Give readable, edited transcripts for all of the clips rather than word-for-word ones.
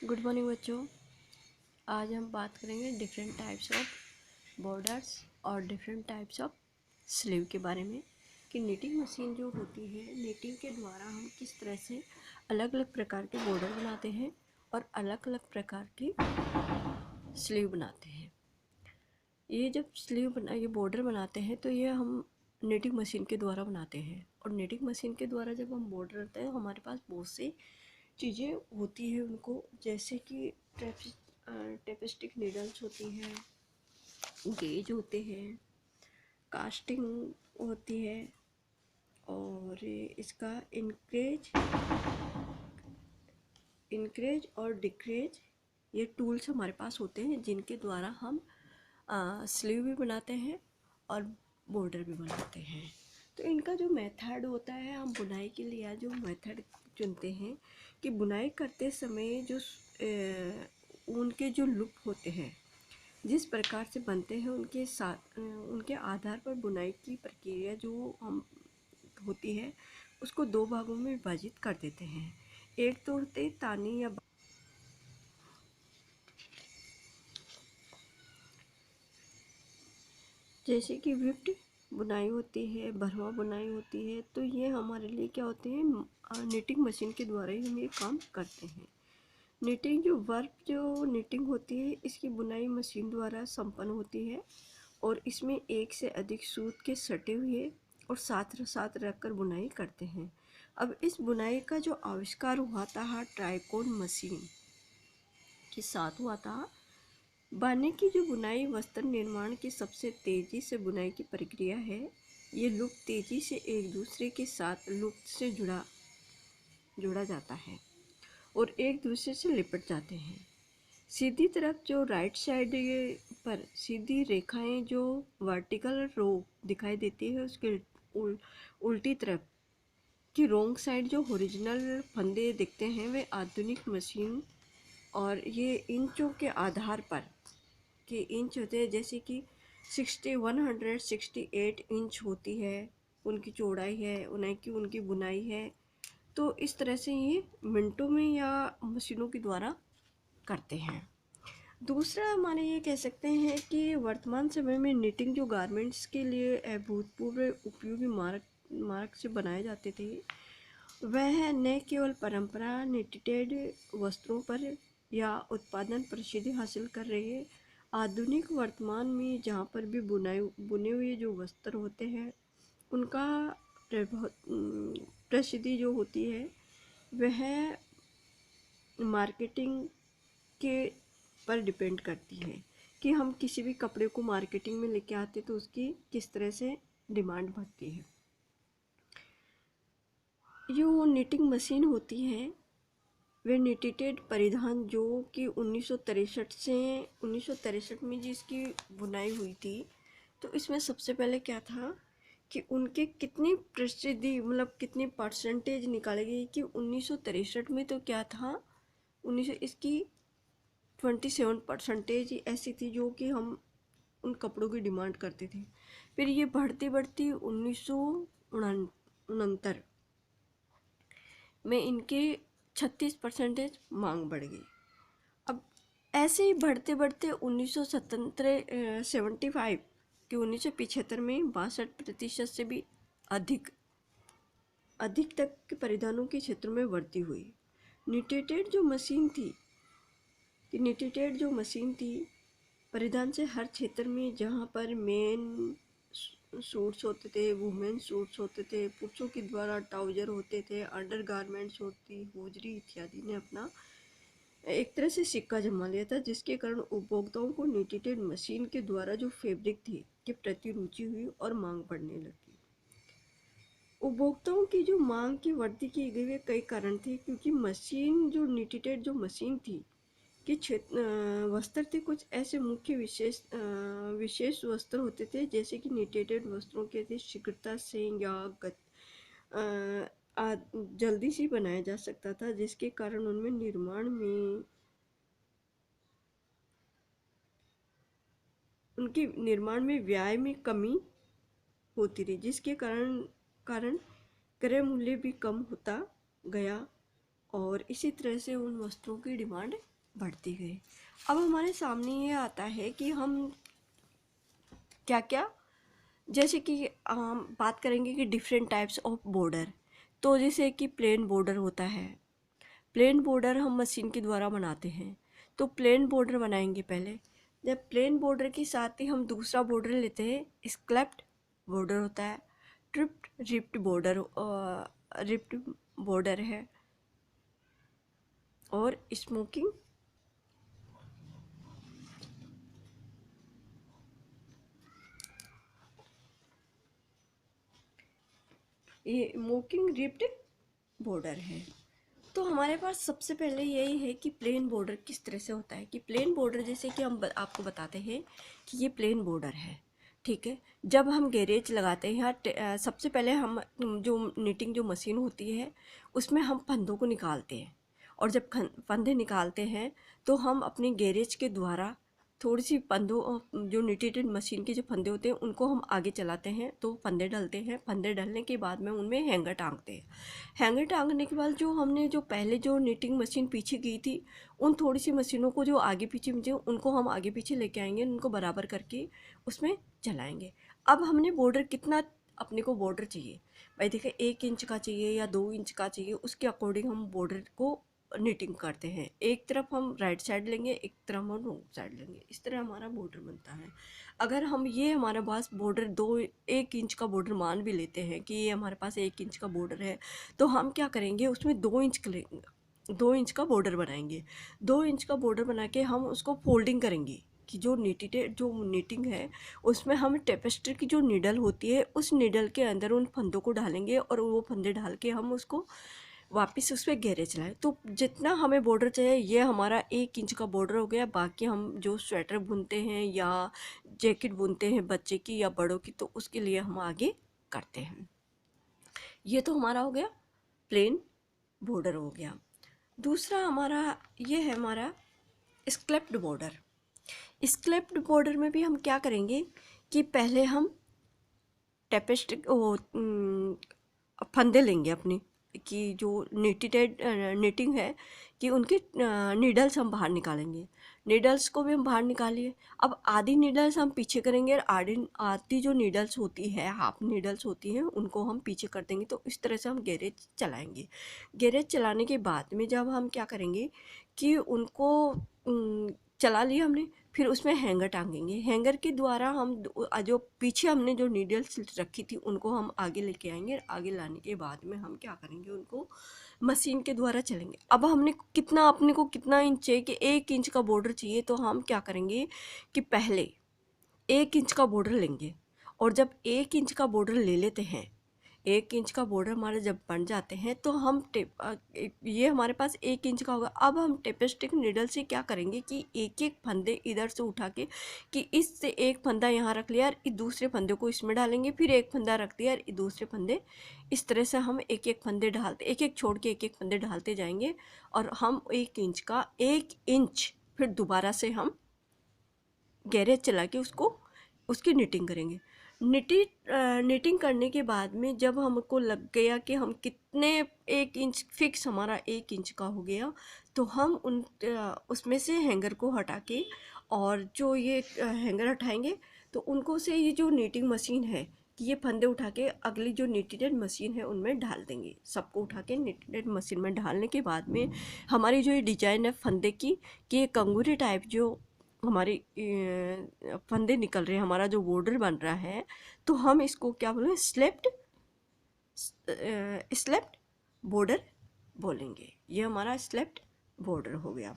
Good morning बच्चों। आज हम बात करेंगे डिफरेंट टाइप्स ऑफ बॉर्डर्स और डिफरेंट टाइप्स ऑफ स्लीव के बारे में कि नीटिंग मशीन जो होती है, नीटिंग के द्वारा हम किस तरह से अलग अलग प्रकार के बॉर्डर बनाते हैं और अलग अलग प्रकार की स्लीव बनाते हैं। ये जब ये बॉर्डर बनाते हैं तो ये हम नीटिंग मशीन के द्वारा बनाते हैं। और नीटिंग मशीन के द्वारा जब हम बॉर्डर करते हैं हमारे पास बहुत सी चीज़ें होती है उनको, जैसे कि टेपिस्टिक नीडल्स होती हैं, गेज होते हैं, कास्टिंग होती है और इसका इनक्रेज और डिक्रेज ये टूल्स हमारे पास होते हैं जिनके द्वारा हम स्लीव भी बनाते हैं और बॉर्डर भी बनाते हैं। तो इनका जो मेथड होता है, हम बुनाई के लिए जो मेथड चुनते हैं कि बुनाई करते समय जो उनके जो लुक होते हैं, जिस प्रकार से बनते हैं, उनके साथ उनके आधार पर बुनाई की प्रक्रिया जो हम होती है उसको दो भागों में विभाजित कर देते हैं। एक तो होते हैं तानी या जैसे कि विफ्ट बुनाई होती है, भरवा बुनाई होती है। तो ये हमारे लिए क्या होते हैं, निटिंग मशीन के द्वारा ही हम ये काम करते हैं। निटिंग जो निटिंग होती है, इसकी बुनाई मशीन द्वारा संपन्न होती है और इसमें एक से अधिक सूत के सटे हुए और साथ साथ रखकर बुनाई करते हैं। अब इस बुनाई का जो आविष्कार हुआ था ट्राइकोन मशीन के साथ हुआ था। बाने की जो बुनाई वस्त्र निर्माण की सबसे तेजी से बुनाई की प्रक्रिया है। ये लूप तेजी से एक दूसरे के साथ लूप से जुड़ा जाता है और एक दूसरे से लिपट जाते हैं। सीधी तरफ जो राइट साइड पर सीधी रेखाएं जो वर्टिकल रो दिखाई देती है, उसके उल्टी तरफ की रोंग साइड जो ओरिजिनल फंदे दिखते हैं, वे आधुनिक मशीन और ये इंचों के आधार पर के इंच होते हैं, जैसे कि 168 इंच होती है उनकी चौड़ाई है, उनकी बुनाई है। तो इस तरह से ये मिनटों में या मशीनों के द्वारा करते हैं। दूसरा माने ये कह सकते हैं कि वर्तमान समय में निटिंग जो गारमेंट्स के लिए अभूतपूर्व उपयोगी मार्ग से बनाए जाते थे, वह न केवल परंपरा निटेड वस्त्रों पर या उत्पादन प्रसिद्धि हासिल कर रही है। आधुनिक वर्तमान में जहाँ पर भी बुने हुए जो वस्त्र होते हैं, उनका प्रसिद्धि जो होती है वह मार्केटिंग के पर डिपेंड करती है कि हम किसी भी कपड़े को मार्केटिंग में लेके आते तो उसकी किस तरह से डिमांड बढ़ती है। जो निटिंग मशीन होती है वे निटेड परिधान जो कि 1963 में जिसकी बुनाई हुई थी, तो इसमें सबसे पहले क्या था कि उनके कितनी प्रसिद्धि मतलब कितनी परसेंटेज निकाली गई कि 1963 में तो क्या था, 19 इसकी 27% ऐसी थी जो कि हम उन कपड़ों की डिमांड करते थे। फिर ये बढ़ती बढ़ती 1969 में इनके 36% मांग बढ़ गई। अब ऐसे ही बढ़ते बढ़ते 1975 के 1975 में 62% से भी अधिक तक के परिधानों के क्षेत्र में वृद्धि हुई। निटेटेड जो मशीन थी परिधान से हर क्षेत्र में, जहाँ पर मेन सूट्स होते थे, वुमेन सूट्स होते थे, पुरुषों के द्वारा ट्राउजर होते थे, अंडर गारमेंट्स होती, होजरी इत्यादि ने अपना एक तरह से सिक्का जमा लिया था, जिसके कारण उपभोक्ताओं को निटेटेड मशीन के द्वारा जो फैब्रिक थी के प्रति रुचि हुई और मांग बढ़ने लगी। उपभोक्ताओं की जो मांग की वृद्धि की गई वे कई कारण थे, क्योंकि मशीन जो निटेटेड जो मशीन थी कि वस्त्र थे कुछ ऐसे मुख्य विशेष वस्त्र होते थे, जैसे कि निटेटेड वस्त्रों के थे शीघ्रता से या जल्दी से बनाया जा सकता था, जिसके कारण उनमें निर्माण में व्यय में कमी होती रही, जिसके कारण क्रय मूल्य भी कम होता गया और इसी तरह से उन वस्त्रों की डिमांड बढ़ती गई। अब हमारे सामने ये आता है कि हम क्या क्या, जैसे कि हम बात करेंगे कि डिफरेंट टाइप्स ऑफ बॉर्डर। तो जैसे कि प्लेन बॉर्डर होता है, प्लेन बॉर्डर हम मशीन के द्वारा बनाते हैं। तो प्लेन बॉर्डर बनाएंगे पहले। जब प्लेन बॉर्डर के साथ ही हम दूसरा बॉर्डर लेते हैं, स्क्लैप्ड बॉर्डर होता है, ट्रिप्ड रिप्ड बॉर्डर है, और स्मोकिंग ये स्मोकिंग रिप्ड बॉर्डर है। तो हमारे पास सबसे पहले यही है कि प्लेन बॉर्डर किस तरह से होता है। कि प्लेन बॉर्डर जैसे कि हम आपको बताते हैं कि ये प्लेन बॉर्डर है, ठीक है। जब हम गैरेज लगाते हैं सबसे पहले हम जो निटिंग जो मशीन होती है उसमें हम फंदों को निकालते हैं, और जब फंदे निकालते हैं तो हम अपने गैरेज के द्वारा थोड़ी सी फंदों जो निटेड मशीन के जो फंदे होते हैं उनको हम आगे चलाते हैं, तो फंदे डलते हैं। फंदे डलने के बाद में उनमें हैंगर टांगते हैं। हैंगर टांगने के बाद जो हमने जो पहले जो निटिंग मशीन पीछे की थी, उन थोड़ी सी मशीनों को जो आगे पीछे मुझे उनको हम आगे पीछे लेके आएंगे, उनको बराबर करके उसमें चलाएंगे। अब हमने बॉर्डर कितना अपने को बॉर्डर चाहिए, भाई देखिए 1 इंच का चाहिए या 2 इंच का चाहिए, उसके अकॉर्डिंग हम बॉर्डर को निटिंग करते हैं। एक तरफ हम राइट साइड लेंगे, एक तरफ हम रॉन्ग साइड लेंगे, इस तरह हमारा बॉर्डर बनता है। अगर हम ये हमारे पास बॉर्डर 1 इंच का बॉर्डर मान भी लेते हैं कि ये हमारे पास 1 इंच का बॉर्डर है, तो हम क्या करेंगे उसमें 2 इंच का बॉर्डर बनाएंगे। 2 इंच का बॉर्डर बना के हम उसको फोल्डिंग करेंगे कि जो नीटिंग है उसमें हम टेपेस्ट्री की जो नीडल होती है उस नीडल के अंदर उन फंदों को डालेंगे, और वो फंदे डाल के हम उसको वापस उस पर गहरे चलाएं। तो जितना हमें बॉर्डर चाहिए, ये हमारा 1 इंच का बॉर्डर हो गया। बाकी हम जो स्वेटर बुनते हैं या जैकेट बुनते हैं बच्चे की या बड़ों की, तो उसके लिए हम आगे करते हैं। ये तो हमारा हो गया प्लेन बॉर्डर हो गया। दूसरा हमारा ये है हमारा स्क्लैप्ड बॉर्डर। स्क्लैप्ड बॉर्डर में भी हम क्या करेंगे कि पहले हम टेपेस्ट्री फंदे लेंगे अपनी कि जो निटिंग है कि उनकी नीडल्स हम बाहर निकालेंगे। नीडल्स को भी हम बाहर निकालिए। अब आधी नीडल्स हम पीछे करेंगे और आधी जो नीडल्स होती है, हाफ नीडल्स होती हैं, उनको हम पीछे कर देंगे। तो इस तरह से हम गैरेज चलाएंगे। गैरेज चलाने के बाद में जब हम क्या करेंगे कि उनको चला लिया हमने, फिर उसमें हैंगर टांगेंगे। हैंगर के द्वारा हम जो पीछे हमने जो नीडल्स रखी थी उनको हम आगे लेके आएंगे। आगे लाने के बाद में हम क्या करेंगे, उनको मशीन के द्वारा चलेंगे। अब हमने अपने को कितना इंच चाहिए कि 1 इंच का बॉर्डर चाहिए, तो हम क्या करेंगे कि पहले 1 इंच का बॉर्डर लेंगे। और जब 1 इंच का बॉर्डर ले लेते हैं, 1 इंच का बॉर्डर हमारे जब बन जाते हैं, तो हम ये हमारे पास 1 इंच का होगा। अब हम टेपेस्टिक नीडल से क्या करेंगे कि एक एक फंदे इधर से उठा के कि इससे एक फंदा यहाँ रख लिया और दूसरे फंदे को इसमें डालेंगे, फिर एक फंदा रख दिया और दूसरे फंदे, इस तरह से हम एक एक फंदे डालते, एक एक छोड़ के एक एक फंदे डालते जाएंगे। और हम 1 इंच फिर दोबारा से हम गैरेज चला के उसकी निटिंग करेंगे। निटिंग करने के बाद में जब हमको लग गया कि हम कितने 1 इंच फिक्स हमारा 1 इंच का हो गया, तो हम उसमें से हैंगर को हटा के, और जो ये हैंगर हटाएंगे तो उनको से ये जो नीटिंग मशीन है कि ये फंदे उठा के अगली जो नीटेड मशीन है उनमें डाल देंगे। सबको उठा के नीटेड मशीन में डालने के बाद में हमारी जो ये डिजाइन है फंदे की, कि ये कंगूरे टाइप जो हमारे फंदे निकल रहे हैं, हमारा जो बॉर्डर बन रहा है, तो हम इसको क्या बोलेंगे, स्लेप्ड बॉर्डर बोलेंगे। ये हमारा स्लेप्ड बॉर्डर हो गया।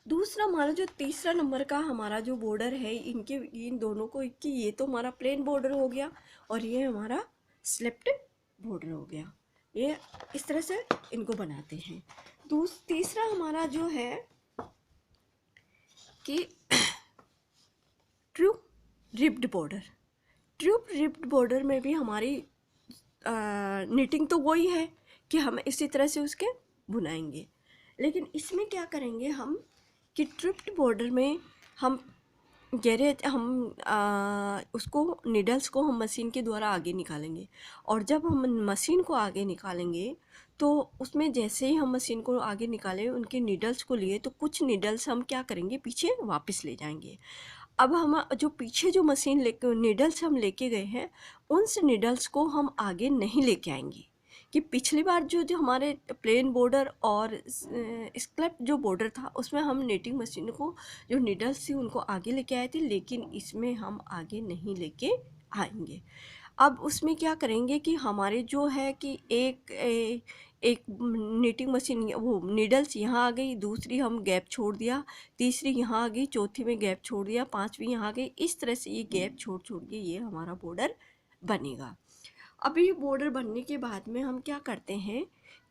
दूसरा हमारा जो तीसरा नंबर का हमारा जो बॉर्डर है, इन दोनों को कि ये तो हमारा प्लेन बॉर्डर हो गया और ये हमारा स्लेप्ड बॉर्डर हो गया। ये इस तरह से इनको बनाते हैं। तीसरा हमारा जो है कि ट्यूब रिप्ड बॉर्डर में भी हमारी निटिंग तो वही है कि हम इसी तरह से उसके बुनाएंगे। लेकिन इसमें क्या करेंगे हम कि ट्रिप्ड बॉर्डर में हम गैरेज हम उसको नीडल्स को हम मशीन के द्वारा आगे निकालेंगे, और जब हम मशीन को आगे निकालेंगे तो उसमें जैसे ही हम मशीन को आगे निकालें उनके नीडल्स को लिए, तो कुछ नीडल्स हम क्या करेंगे, पीछे वापस ले जाएंगे। अब हम जो पीछे जो मशीन लेके नीडल्स हम लेके गए हैं, उन नीडल्स को हम आगे नहीं लेके आएंगे। कि पिछली बार जो जो हमारे प्लेन बॉर्डर और स्क्लैप जो बॉर्डर था, उसमें हम नीटिंग मशीन को जो नीडल्स थी उनको आगे लेके आए थे, लेकिन इसमें हम आगे नहीं लेके आएंगे। अब उसमें क्या करेंगे कि हमारे जो है कि एक नीटिंग मशीन, वो नीडल्स यहाँ आ गई, दूसरी हम गैप छोड़ दिया, तीसरी यहाँ आ गई, चौथी में गैप छोड़ दिया, पांचवी यहाँ आ गई। इस तरह से ये गैप छोड़ छोड़ के ये हमारा बॉर्डर बनेगा। अब ये बॉर्डर बनने के बाद में हम क्या करते हैं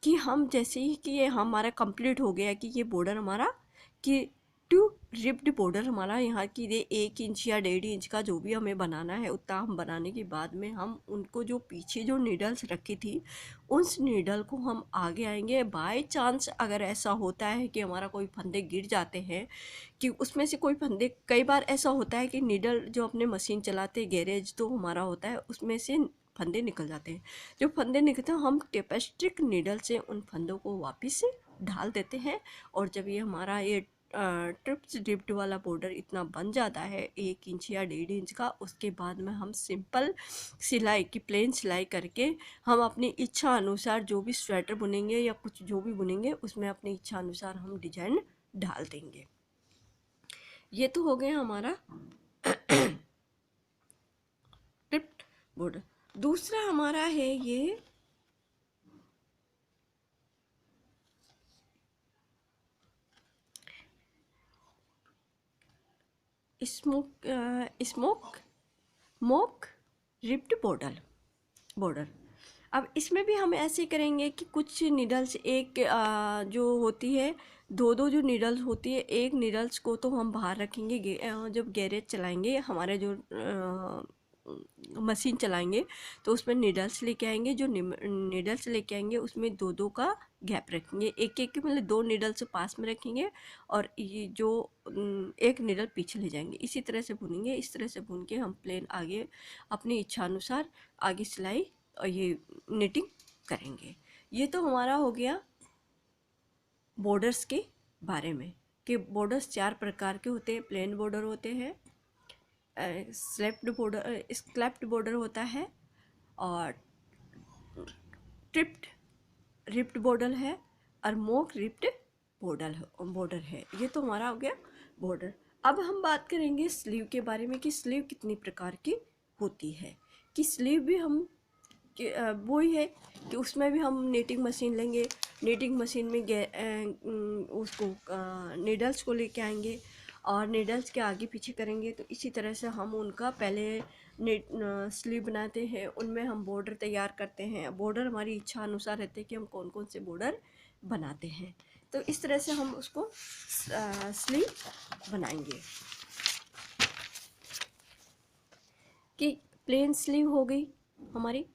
कि हम जैसे ही कि ये हमारा कंप्लीट हो गया कि ये बॉर्डर हमारा कि टू रिप्ड बॉर्डर हमारा यहाँ की ये 1 इंच या 1.5 इंच का जो भी हमें बनाना है, उतना हम बनाने के बाद में हम उनको जो पीछे जो नीडल्स रखी थी, उस नीडल को हम आगे आएंगे। बाय चांस अगर ऐसा होता है कि हमारा कोई फंदे गिर जाते हैं, कि उसमें से कोई फंदे, कई बार ऐसा होता है कि नीडल जो अपने मशीन चलाते गैरेज तो हमारा होता है, उसमें से फंदे निकल जाते हैं। जो फंदे निकलते हैं हम टेपेस्ट्रिक नीडल से उन फंदों को वापस ढाल देते हैं। और जब ये हमारा ये ट्रिप्स डिप्ड वाला बॉर्डर इतना बन जाता है 1 इंच या 1.5 इंच का, उसके बाद में हम सिंपल सिलाई की प्लेन सिलाई करके हम अपनी इच्छा अनुसार जो भी स्वेटर बुनेंगे या कुछ जो भी बुनेंगे, उसमें अपनी इच्छा अनुसार हम डिजाइन डाल देंगे। ये तो हो गया हमारा ट्रिप्ड बॉर्डर। दूसरा हमारा है ये स्मोक मोक रिप्ड बॉर्डर। अब इसमें भी हम ऐसे करेंगे कि कुछ नीडल्स जो होती है, दो दो जो नीडल्स होती है, एक नीडल्स को तो हम बाहर रखेंगे जब गैरेज चलाएंगे, हमारे जो मशीन चलाएंगे तो उसमें नीडल्स लेके आएंगे। जो नीडल्स लेके आएंगे उसमें दो दो का गैप रखेंगे, एक एक मतलब 2 नीडल्स पास में रखेंगे और ये जो एक नीडल पीछे ले जाएंगे। इसी तरह से बुनेंगे। इस तरह से बुन के हम प्लेन आगे अपनी इच्छा अनुसार आगे सिलाई और ये निटिंग करेंगे। ये तो हमारा हो गया बॉर्डर्स के बारे में कि बॉर्डर्स 4 प्रकार के होते हैं। प्लेन बॉर्डर होते हैं, स्क्लैप्ड बॉर्डर होता है, और ट्रिप्ड रिप्ड बॉर्डर है, और मोक रिप्ड बॉर्डर है। ये तो हमारा हो गया बॉर्डर। अब हम बात करेंगे स्लीव के बारे में कि स्लीव कितनी प्रकार की होती है। कि स्लीव भी हम वो ही है कि उसमें भी हम नीटिंग मशीन लेंगे, नीटिंग मशीन में उसको नीडल्स को लेके आएंगे और नीडल्स के आगे पीछे करेंगे। तो इसी तरह से हम उनका पहले स्लीव बनाते हैं, उनमें हम बॉर्डर तैयार करते हैं। बॉर्डर हमारी इच्छा अनुसार रहते हैं कि हम कौन कौन से बॉर्डर बनाते हैं। तो इस तरह से हम उसको स्लीव बनाएंगे। कि प्लेन स्लीव हो गई हमारी,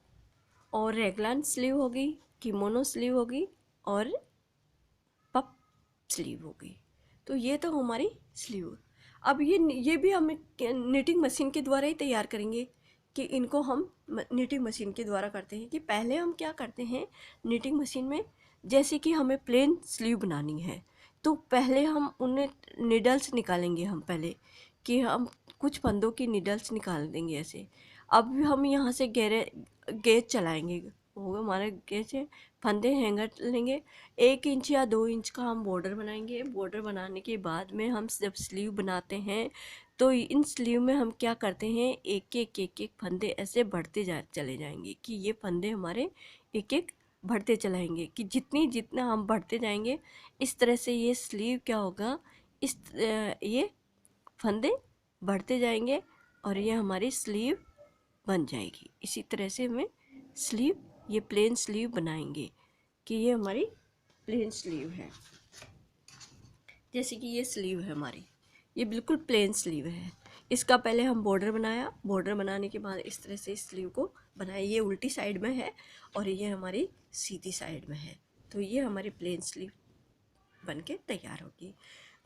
और रेगलान स्लीव हो गई, किमोनो स्लीव हो गई, और पप स्लीव हो गई। तो ये तो हमारी स्लीव। अब ये भी हम निटिंग मशीन के द्वारा ही तैयार करेंगे। कि इनको हम निटिंग मशीन के द्वारा करते हैं। कि पहले हम क्या करते हैं निटिंग मशीन में, जैसे कि हमें प्लेन स्लीव बनानी है तो पहले हम उन्हें निडल्स निकालेंगे। हम पहले कि हम कुछ फंदों की निडल्स निकाल देंगे ऐसे। अब हम यहाँ से गेज चलाएंगे, होगा हमारे गेज से फंदे हैंगर लेंगे, 1 इंच या 2 इंच का हम बॉर्डर बनाएंगे। बॉर्डर बनाने के बाद में हम जब स्लीव बनाते हैं तो इन स्लीव में हम क्या करते हैं, एक एक फंदे ऐसे बढ़ते चले जाएंगे। कि ये फंदे हमारे एक एक बढ़ते चलाएंगे कि जितना हम बढ़ते जाएंगे, इस तरह से ये स्लीव क्या होगा, ये फंदे बढ़ते जाएंगे और ये हमारी स्लीव बन जाएगी। इसी तरह से हमें स्लीव, ये प्लेन स्लीव बनाएंगे कि ये हमारी प्लेन स्लीव है। जैसे कि ये स्लीव है हमारी, ये बिल्कुल प्लेन स्लीव है। इसका पहले हम बॉर्डर बनाया, बॉर्डर बनाने के बाद इस तरह से स्लीव को बनाया। ये उल्टी साइड में है और ये हमारी सीधी साइड में है। तो ये हमारी प्लेन स्लीव बन के तैयार होगी।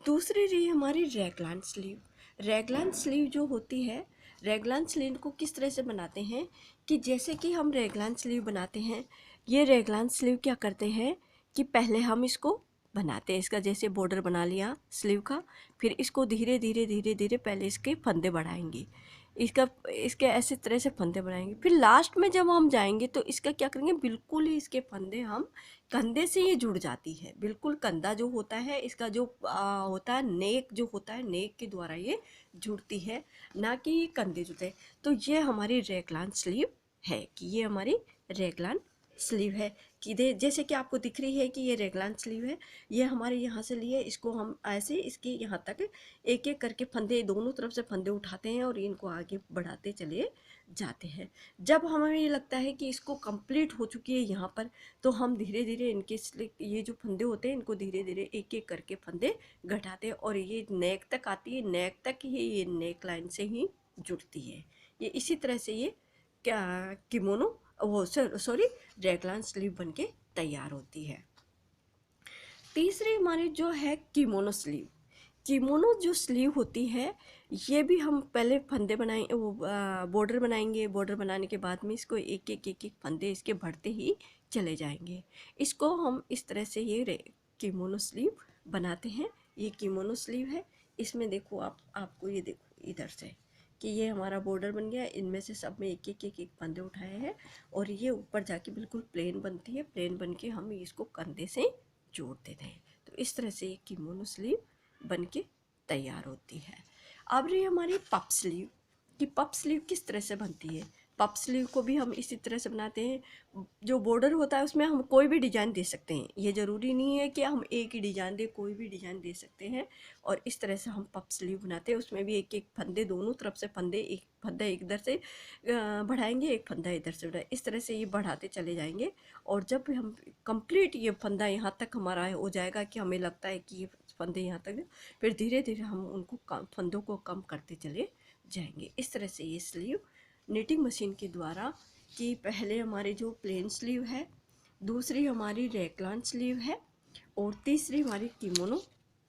दूसरी रही हमारी रैगलान स्लीव। रेगलान स्लीव जो होती है, रेगलान स्लीव को किस तरह से बनाते हैं कि जैसे कि हम रेगलान स्लीव बनाते हैं, ये रेगलान स्लीव क्या करते हैं कि पहले हम इसको बनाते हैं, इसका जैसे बॉर्डर बना लिया स्लीव का, फिर इसको धीरे धीरे धीरे धीरे पहले इसके फंदे बढ़ाएंगे, इसके ऐसे तरह से फंदे बनाएंगे, फिर लास्ट में जब हम जाएंगे तो इसका क्या करेंगे, बिल्कुल ही इसके फंदे हम कंधे से ये जुड़ जाती है, बिल्कुल कंधा जो होता है इसका जो होता है नेक जो होता है, नेक के द्वारा ये जुड़ती है, ना कि ये कंधे जुड़ते हैं। तो ये हमारी रेगलान स्लीव है कि ये हमारी रेगलान स्लीव है कि जैसे कि आपको दिख रही है कि ये रेगलान स्लीव है, ये हमारे यहाँ से लिए, इसको हम ऐसे इसके यहाँ तक एक एक करके फंदे दोनों तरफ से फंदे उठाते हैं और इनको आगे बढ़ाते चले जाते हैं। जब हमें ये लगता है कि इसको कंप्लीट हो चुकी है यहाँ पर, तो हम धीरे धीरे इनके ये जो फंदे होते हैं इनको धीरे धीरे एक एक करके फंदे घटाते हैं और ये नेक तक आती है, नेक तक ही ये नेक लाइन से ही जुड़ती है। ये इसी तरह से ये क्या किमोनो वो सॉरी रेगलान स्लीव बन के तैयार होती है। तीसरी हमारी जो है किमोनो स्लीव, किमोनो जो स्लीव होती है ये भी हम पहले फंदे बनाए वो बॉर्डर बनाएंगे, बॉर्डर बनाने के बाद में इसको एक एक एक एक फंदे इसके बढ़ते ही चले जाएंगे। इसको हम इस तरह से ये किमोनो स्लीव बनाते हैं। ये किमोनो स्लीव है, इसमें देखो आपको ये देखो इधर से कि ये हमारा बॉर्डर बन गया, इनमें से सब में एक एक एक एक फंदे उठाए हैं और ये ऊपर जाके बिल्कुल प्लेन बनती है, प्लेन बन के हम इसको कंधे से जोड़ देते हैं। तो इस तरह से ये किमोनो स्लीव बन के तैयार होती है। अब रही हमारी पफ स्लीव कि पफ स्लीव किस तरह से बनती है। पफ स्लीव को भी हम इसी तरह से बनाते हैं, जो बॉर्डर होता है उसमें हम कोई भी डिज़ाइन दे सकते हैं, ये ज़रूरी नहीं है कि हम एक ही डिज़ाइन दे, कोई भी डिज़ाइन दे सकते हैं। और इस तरह से हम पफ स्लीव बनाते हैं, उसमें भी एक एक फंदे दोनों तरफ से फंदे, एक फंदा इधर से बढ़ाएंगे, एक फंदा इधर से बढ़ाए, इस तरह से ये बढ़ाते चले जाएंगे। और जब हम कंप्लीट ये फंदा यहाँ तक हमारा हो जाएगा कि हमें लगता है कि ये फंदे यहाँ तक, फिर धीरे धीरे हम उनको फंदों को कम करते चले जाएंगे। इस तरह से ये स्लीव निटिंग मशीन के द्वारा कि पहले हमारी जो प्लेन स्लीव है, दूसरी हमारी रेगलान स्लीव है और तीसरी हमारी किमोनो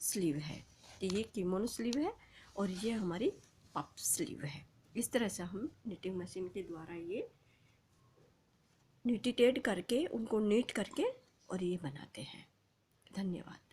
स्लीव है कि ये किमोनो स्लीव है और ये हमारी पफ स्लीव है। इस तरह से हम निटिंग मशीन के द्वारा ये निटिटेड करके उनको नीट करके और ये बनाते हैं। धन्यवाद।